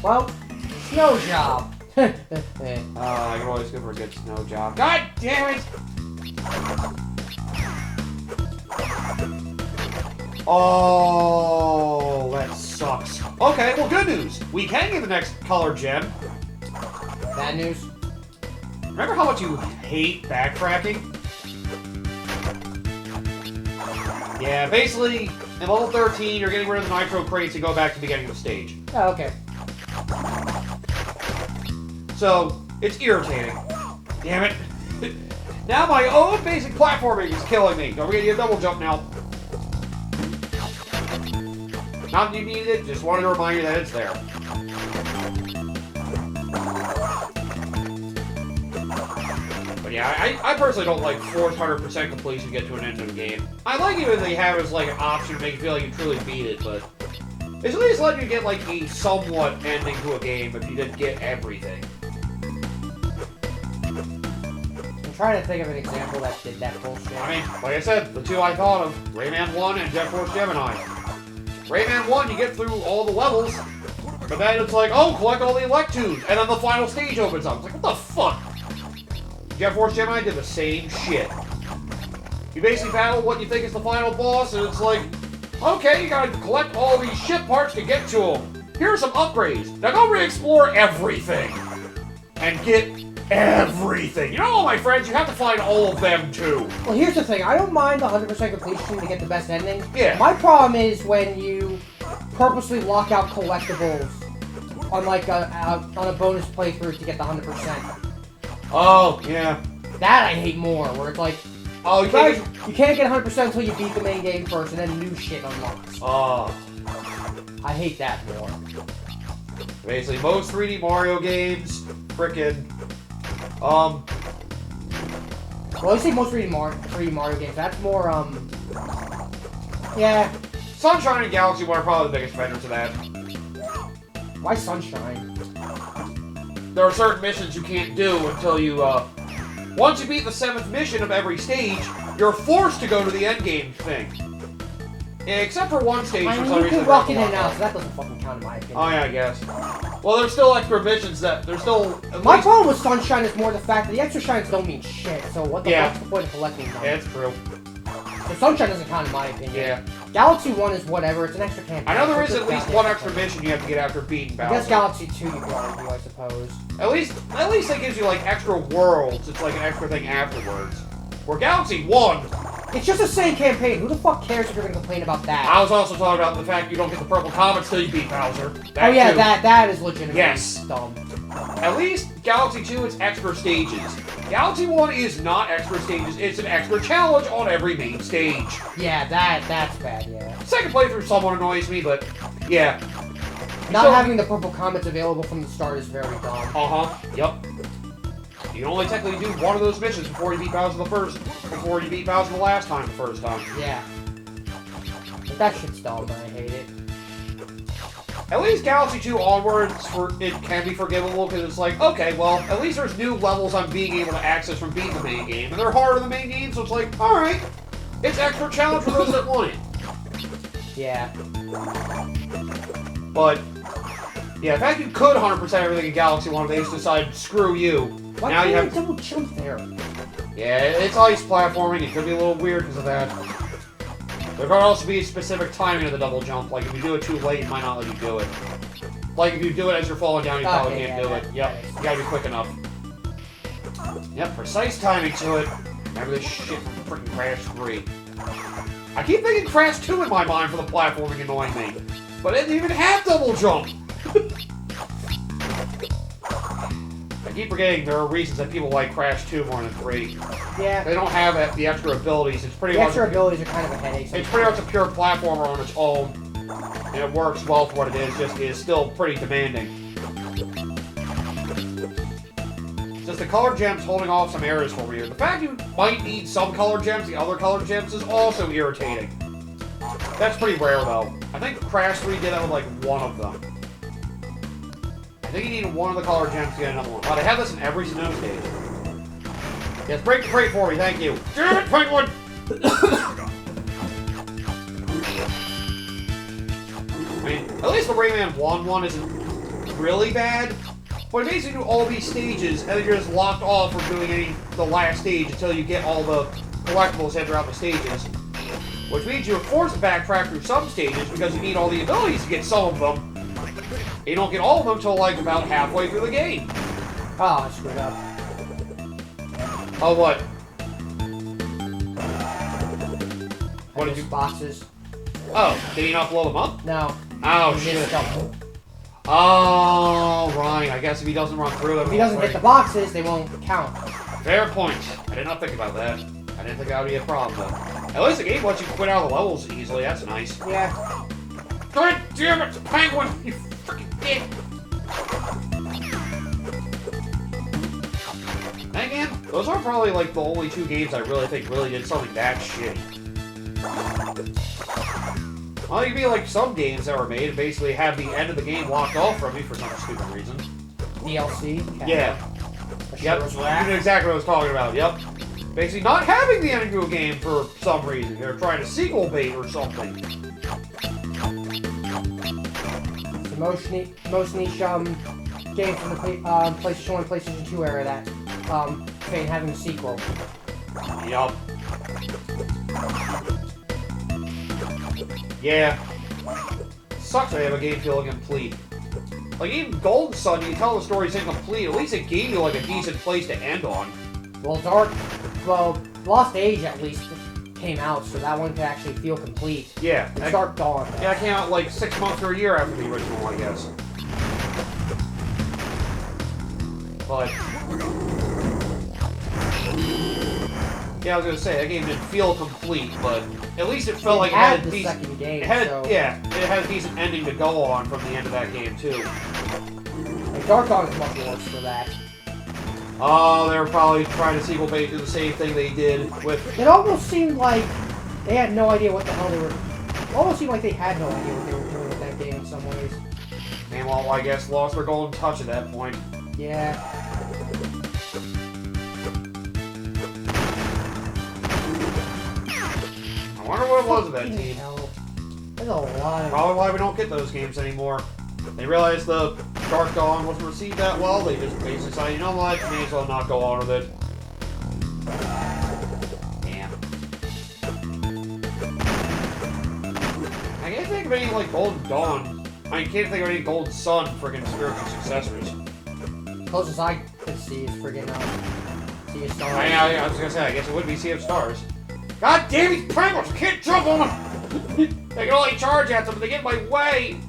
Well, snow job. I can always go for a good snow job. God damn it! Oh, that sucks. Okay, well, good news. We can get the next color gem. Bad news. Remember how much you hate backtracking? Yeah, basically, in level 13, you're getting rid of the nitro crates and go back to the beginning of the stage. Oh, okay. So, it's irritating. Damn it. Now my own basic platforming is killing me. Don't forget you have double jump now. Not that you needed it, just wanted to remind you that it's there. But yeah, I personally don't like forced 100% completion to get to an end of the game. I like it when they have it as like an option to make you feel like you truly beat it, but it's at least letting you get like a somewhat ending to a game if you didn't get everything. I'm trying to think of an example that did that bullshit. I mean, like I said, the two I thought of, Rayman 1 and Jet Force Gemini. Rayman 1, you get through all the levels, but then it's like, oh, collect all the Electoons, and then the final stage opens up. It's like, what the fuck? Jet Force Gemini did the same shit. You basically battle what you think is the final boss, and it's like, okay, you gotta collect all these ship parts to get to them. Here are some upgrades. Now go re-explore everything. And get everything. You know, all my friends, you have to find all of them too. Well, here's the thing. I don't mind the 100% completion to get the best ending. Yeah. My problem is when you purposely lock out collectibles on like on a bonus playthrough to get the 100%. Oh, yeah. That I hate more, where it's like, oh, you can't get 100% until you beat the main game first, and then new shit unlocks. Oh. I hate that more. Basically, most 3D Mario games, frickin', well, I say most 3D Mario games. That's more, yeah. Sunshine and Galaxy 1 are probably the biggest vendors of that. Why Sunshine? There are certain missions you can't do until you, once you beat the 7th mission of every stage, you're forced to go to the endgame thing. Yeah, except for one stage for some reason. You can rock it in and out, so that doesn't fucking count in my opinion. Oh yeah, I guess. Well, there's still extra missions that, there's still... My problem with Sunshine is more the fact that the extra shines don't mean shit, so what's the point of collecting them? Yeah, it's true. So Sunshine doesn't count in my opinion. Yeah. Galaxy 1 is whatever, it's an extra campaign. I know there is at least one extra mission you have to get after beating Bowser. I guess Galaxy 2 you can argue, I suppose. At least that gives you, like, extra worlds. It's like an extra thing afterwards. Where Galaxy 1... It's just the same campaign. Who the fuck cares if you're gonna complain about that? I was also talking about the fact you don't get the purple comets till you beat Bowser. That oh yeah, too. that is legitimately dumb. At least Galaxy 2 is extra stages. Galaxy 1 is not extra stages, it's an extra challenge on every main stage. Yeah, that's bad, yeah. Second playthrough somewhat annoys me, but yeah. Not having the purple comets available from the start is very dumb. Yep. You can only technically do one of those missions before you beat Bowser before you beat Bowser the last time, the first time. Yeah. But that shit's dumb, and I hate it. At least Galaxy 2 onwards, it can be forgivable, because it's like, okay, well, at least there's new levels I'm being able to access from beating the main game, and they're harder than the main game, so it's like, alright, it's extra challenge for those that want it. Yeah. But, yeah, in fact you could 100% everything in Galaxy 1 if they just decide, screw you. Why now can't you have double jump there? Yeah, it's ice platforming, it could be a little weird because of that. There could also be a specific timing of the double jump, like if you do it too late, it might not let you do it. Like if you do it as you're falling down, you probably can't do it. Yep, you gotta be quick enough. Yep, precise timing to it. Remember this shit from freaking Crash 3. I keep thinking Crash 2 in my mind for the platforming annoying me. But it didn't even have double jump! I keep forgetting there are reasons that people like Crash 2 more than 3. Yeah. They don't have the extra abilities. It's pretty the much extra abilities are kind of a headache. It's pretty much a pure platformer on its own. And it works well for what it is, just is still pretty demanding. Just the color gems holding off some areas for me. The fact you might need some color gems, the other color gems, is also irritating. That's pretty rare though. I think Crash 3 did that with like one of them. I think you need one of the color gems to get another one. Oh, they have this in every snow stage. Yes, break the crate for me, thank you. Damn it, Penguin! I mean, at least the Rayman 1 isn't really bad, but it makes you do all these stages, and then you're just locked off from doing the last stage until you get all the collectibles and throughout the stages. Which means you're forced to backtrack through some stages because you need all the abilities to get some of them. You don't get all of them until like about halfway through the game. Oh, I screwed up. Oh, what? What did you... boxes. Oh, did he not blow them up? No. Oh, shit. Oh, right. I guess if he doesn't run through them... If he doesn't hit the boxes, they won't count. Fair point. I did not think about that. I didn't think that would be a problem, though. At least the game lets you quit out of the levels easily. That's nice. Yeah. God damn it, Penguin! You freaking dick! And again, those are probably like the only 2 games I really think really did something that shitty. Well, you'd be like some games that were made and basically have the end of the game locked off from you for some stupid reason. DLC? Yeah. Yep, you know exactly what I was talking about, yep. Basically not having the end of a game for some reason. They're trying to sequel bait or something. The most niche game from the PlayStation 1 PlayStation 2 era that ain't having a sequel. Yup. Yeah. Sucks they have a game feel incomplete. Like, even Golden Sun, you tell the story's incomplete, at least it gave you, like, a decent place to end on. Well, Lost Age, at least, came out, so that one could actually feel complete. Yeah. It's Dark Dawn. Yeah, it came out, like, 6 months or a year after the original, I guess. But... yeah, I was gonna say, that game didn't feel complete, but at least it felt like it had a decent... second game, Yeah, it had a decent ending to go on from the end of that game, too. Like, Dark Dawn is much worse for that. Oh, they were probably trying to sequel bait do the same thing they did with... It almost seemed like they had no idea what the hell they were... It almost seemed like they had no idea what they were doing with that game in some ways. And well, I guess lost their golden touch at that point. Yeah. I wonder what it was with that team. Hell. There's a lot of... Probably why we don't get those games anymore. They realized the Dark Dawn wasn't received that well. They just basically decided, you know what, may as well not go on with it. Damn. I can't think of any like Golden Dawn. I can't think of any Golden Sun friggin' spiritual successors. Closest I could see is friggin' Sea of Stars. I was gonna say, I guess it would be Sea of Stars. God damn these penguins! I can't jump on them! They can only charge at them, but they get in my way!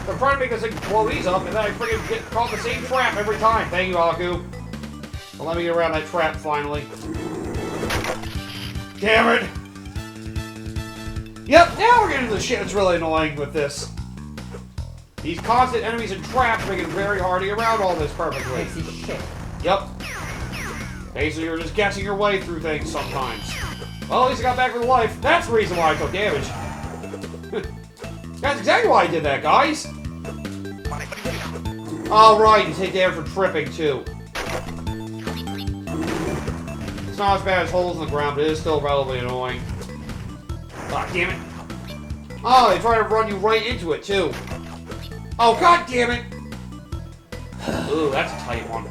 I'm trying to make this thing blow these up, and then I freaking get caught in the same trap every time. Thank you, Aku. Well, let me get around that trap finally. Damn it! Yep, now we're getting to the shit that's really annoying with this. These constant enemies and traps make it very hard to get around all this perfectly. Can't see shit. Yep. Basically, you're just guessing your way through things sometimes. Well, at least I got back with life. That's the reason why I took damage. That's exactly why I did that, guys. Oh, right, you take damage for tripping, too. It's not as bad as holes in the ground, but it is still relatively annoying. God damn it. Oh, they try to run you right into it, too. Oh, god damn it! Ooh, that's a tight one.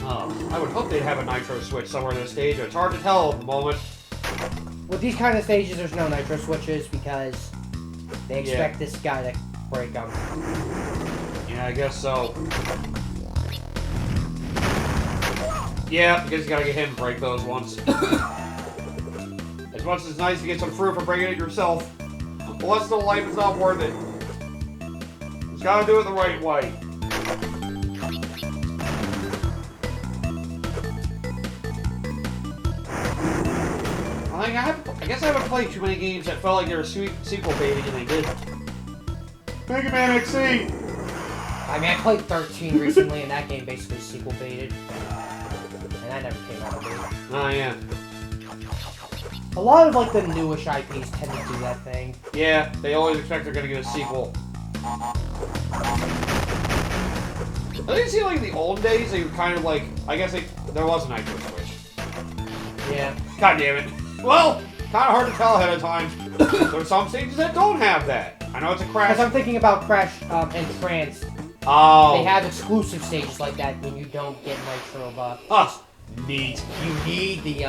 Oh, I would hope they'd have a nitro switch somewhere in this stage, but it's hard to tell at the moment. With these kind of stages, there's no nitro switches because they expect this guy to break them. Yeah, I guess so. Yeah, because you gotta get him to break those ones. As much as it's nice to get some fruit for breaking it yourself, the less of life is not worth it. Just gotta do it the right way. I guess I haven't played too many games that felt like they were sequel baiting and they did. Mega Man XC! I mean, I played 13 recently, and that game basically sequel baited. And that never came out, dude. Oh, yeah. A lot of, like, the newish IPs tend to do that thing. Yeah, they always expect they're gonna get a sequel. I think it seemed like in the old days, they were kind of like, I guess there was a nitro switch. Yeah. God damn it. Well, kind of hard to tell ahead of time. There's some stages that don't have that. I know it's a Crash. Because I'm thinking about Crash and Trance. Oh. They have exclusive stages like that when you don't get Nitro buff. Oh, neat. You need the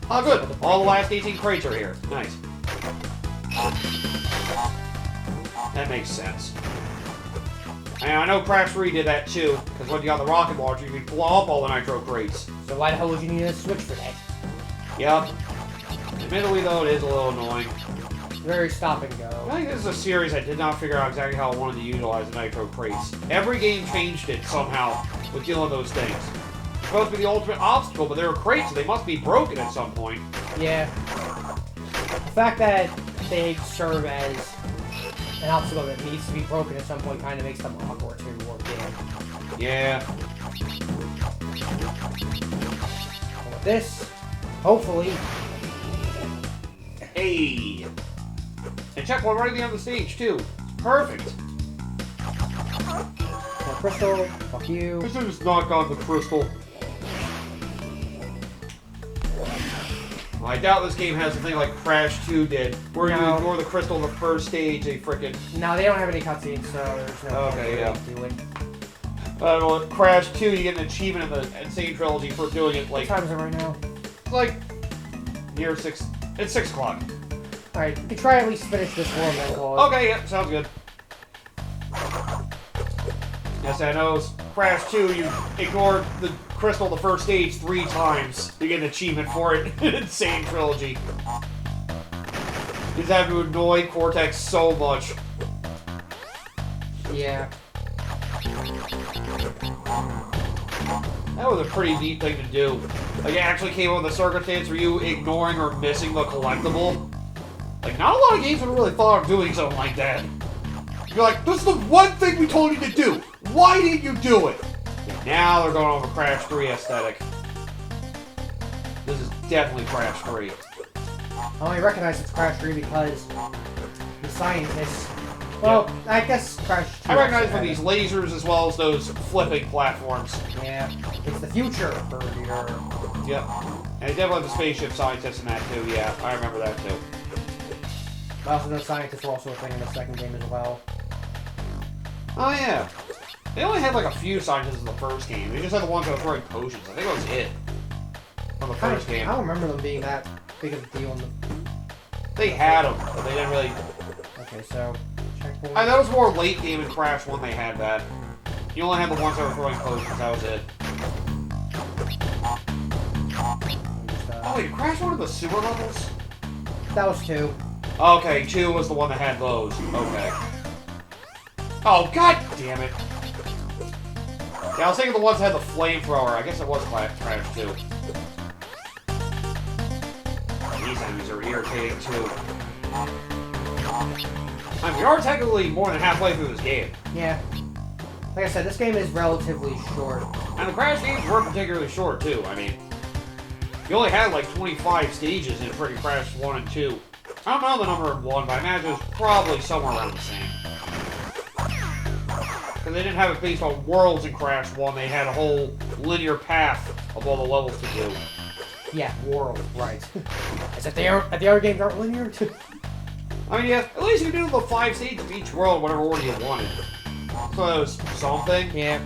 Oh, good. All the last 18 crates are here. Nice. That makes sense. And I know Crash 3 did that too, because when you got the rocket launcher, you could blow up all the Nitro crates. So why the hell would you need a Switch for that? Yep. Admittedly, though, it is a little annoying. Very stop and go. I think this is a series I did not figure out exactly how I wanted to utilize the Nitro crates. Every game changed it somehow with dealing with those things. It's supposed to be the ultimate obstacle, but they were crates, so they must be broken at some point. Yeah. The fact that they serve as an obstacle that needs to be broken at some point kind of makes them awkward to work in. Yeah. And with this, hopefully... Hey! And check one right at the end of the stage, too. Perfect. More crystal, fuck you. I should have just knocked on the crystal. Well, I doubt this game has something like Crash 2 did, where you ignore the crystal in the first stage, they frickin'... No, they don't have any cutscenes, so there's no okay, yeah. to do it. I don't know, Crash 2, you get an achievement in the Insane Trilogy for doing it, like... What time is it right now? It's like... near 6... It's 6 o'clock. Alright, we can try at least finish this one and then call it. Okay, yep, sounds good. Yes, I know. Crash 2, you ignored the crystal the first stage 3 times. You get an achievement for it. Insane Trilogy. You just have to annoy Cortex so much. Yeah. That was a pretty neat thing to do. Like, it actually came up with a circumstance where you ignoring or missing the collectible. Like, not a lot of games would have really thought of doing something like that. You're like, this is the one thing we told you to do. Why didn't you do it? And now they're going over Crash 3 aesthetic. This is definitely Crash 3. I only recognize it's Crash 3 because the scientists... Well, yep. I guess Crash 2... I recognize from these lasers as well as those flipping platforms. Yeah, it's the future for your... Yep. And they definitely have the spaceship scientists in that too, yeah. I remember that too. I also know scientists were also a thing in the second game as well. Oh yeah. They only had like a few scientists in the first game. They just had the ones that were throwing potions. I think that was it. From the first game. I don't remember them being that big of a deal in the... They had them, but they didn't really... Okay, so... checkpoint. That was more late game in Crash 1 they had that. You only had the ones that were throwing potions, that was it. Oh wait, Crash 1 of the sewer levels? That was 2. Okay, 2 was the one that had those. Okay. Oh, god damn it. Yeah, I was thinking the ones that had the flamethrower. I guess it was Crash 2. These enemies are irritating too. I mean, we are technically more than halfway through this game. Yeah. Like I said, this game is relatively short. And the Crash games were particularly short too. I mean, you only had like 25 stages in freaking Crash 1 and 2. I don't know the number in 1, but I imagine it was probably somewhere around the same. Because they didn't have it based on worlds in Crash 1, they had a whole linear path of all the levels to do. Yeah, world, right. As if the other games aren't linear too. I mean, yeah, at least you do the 5 stages of each world, whatever order you wanted. So that was something. Yeah.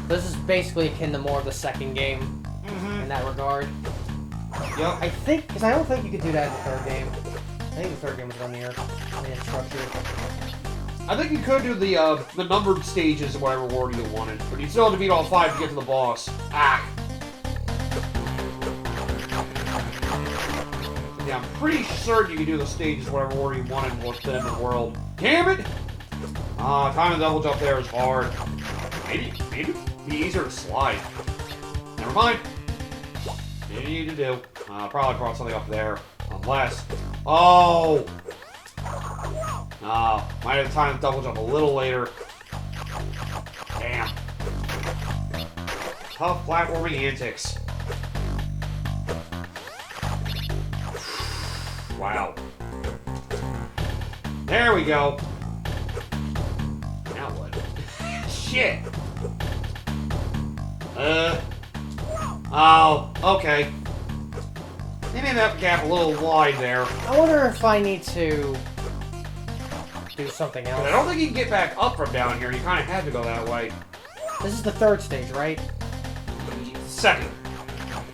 This is basically akin to more of the second game in that regard. Yep. I think, because I don't think you could do that in the third game. I think the third game was linear in structure. I think you could do the numbered stages of whatever order you wanted, but you still have to beat all 5 to get to the boss. Ah! Yeah, I'm pretty certain you can do the stages whatever order you wanted and what's in the world. Damn it! Time to double jump there is hard. Maybe it'd be easier to slide. Never mind. What do you need to do? Probably brought something up there. Unless... Oh! Might have time to double jump a little later. Damn. Tough platforming antics. Wow. There we go. Now what? Shit. Oh, okay. They made that gap a little wide there. I wonder if I need to do something else. But I don't think you can get back up from down here. You kind of had to go that way. This is the third stage, right? Second.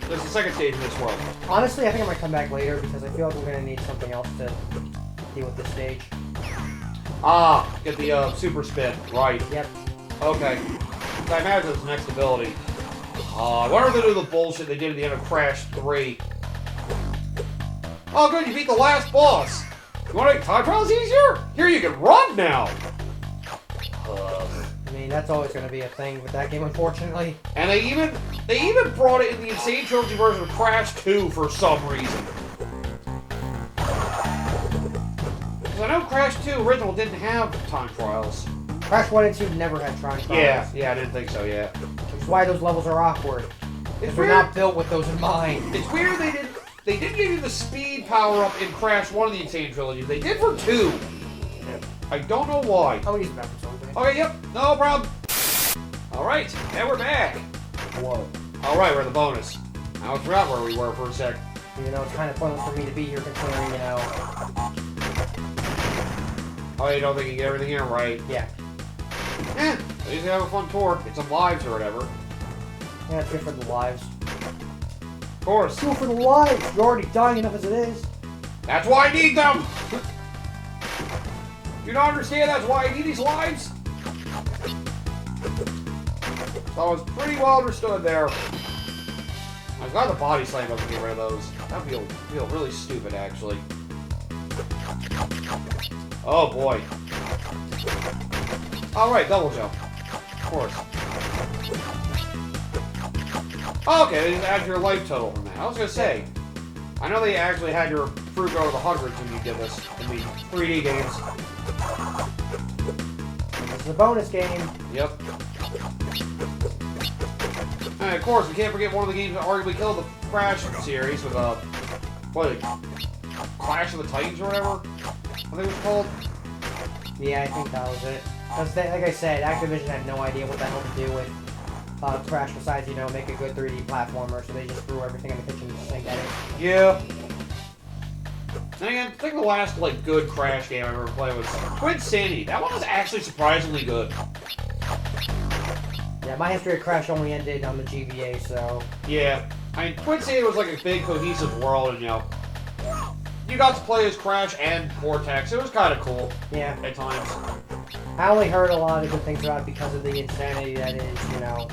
There's the second stage in this world. Honestly, I think I might come back later because I feel like we're going to need something else to deal with this stage. Ah, get the super spin. Right. Yep. Okay. So I imagine it's the next ability. I wonder if they do the bullshit they did at the end of Crash 3. Oh, good, you beat the last boss. You want to make time trials easier? Here, you can run now. I mean, that's always going to be a thing with that game, unfortunately. And they even brought it in the Insane Trilogy version of Crash 2 for some reason. Because I know Crash 2 original didn't have time trials. Crash 1 and 2 never had time trials. Yeah, I didn't think so, yeah. Which is why those levels are awkward. Because we're weird. not built with those in mind. It's weird they didn't give you the speed power-up in Crash 1 of the Insane Trilogy. They did for 2. I don't know why. I'll use the bathroom song. Okay, yep, no problem. Alright, and we're back. Whoa. Alright, we're in the bonus. I forgot where we were for a sec. You know, it's kind of pointless for me to be here considering, you know... Oh, you don't think you get everything here? Right. Yeah. Eh, at least you have a fun tour. Get some lives or whatever. Yeah, it's good for the lives. Of course. It's good for the lives! You're already dying enough as it is. That's why I need them! You don't understand that's why I need these lives? So it's pretty well understood there. I'm glad the body slam doesn't get rid of those. That would feel really stupid, actually. Oh, boy. Alright, double jump. Of course. Okay, they just add your life total from that. I was gonna say, I know they actually had your fruit go to the hundreds when you did this in the 3D games. This is a bonus game. Yep. And of course, we can't forget one of the games that arguably killed the Crash series with what is it? Clash of the Titans or whatever? I think it was called. Yeah, I think that was it. Because, like I said, Activision had no idea what the hell to do with Crash besides, you know, make a good 3D platformer, so they just threw everything in the kitchen sink at it. Yeah. And again, I think the last, like, good Crash game I ever played was Twin Sanity. That one was actually surprisingly good. Yeah, my history of Crash only ended on the GBA, so... Yeah. I mean, Twin Sanity was like a big, cohesive world, and, you know, you got to play as Crash and Cortex. It was kind of cool. Yeah. At times. I only heard a lot of good things about it because of the insanity that is, you know,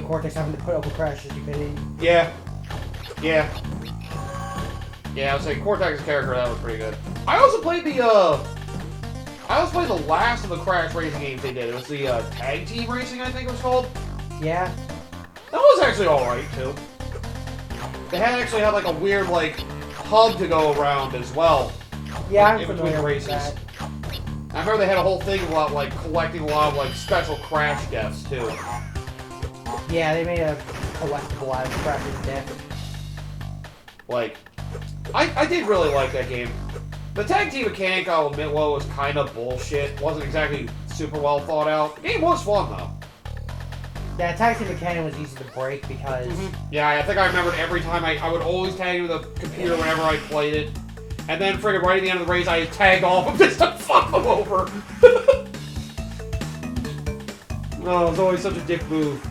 Cortex having to put up with Crash's stupidity. Yeah. Yeah. Yeah, I would say Cortex's character, that was pretty good. I also played the last of the Crash racing games they did. It was the Tag Team Racing, I think it was called. Yeah. That was actually alright, too. They actually had, like, a weird, like, hub to go around as well. Yeah, like, I'm in between familiar the with races. that. I remember they had a whole thing about, like, collecting a lot of, like, special Crash deaths, too. Yeah, they made a collectible out of Crash's death. Like, I did really like that game. The tag team mechanic, I'll admit, was kind of bullshit. Wasn't exactly super well thought out. The game was fun, though. Yeah, tag team mechanic was easy to break because... Yeah, I think I remembered every time I would always tag with a computer whenever I played it. And then, friggin' right at the end of the race, I tagged off him just to fuck him over. Oh, it was always such a dick move.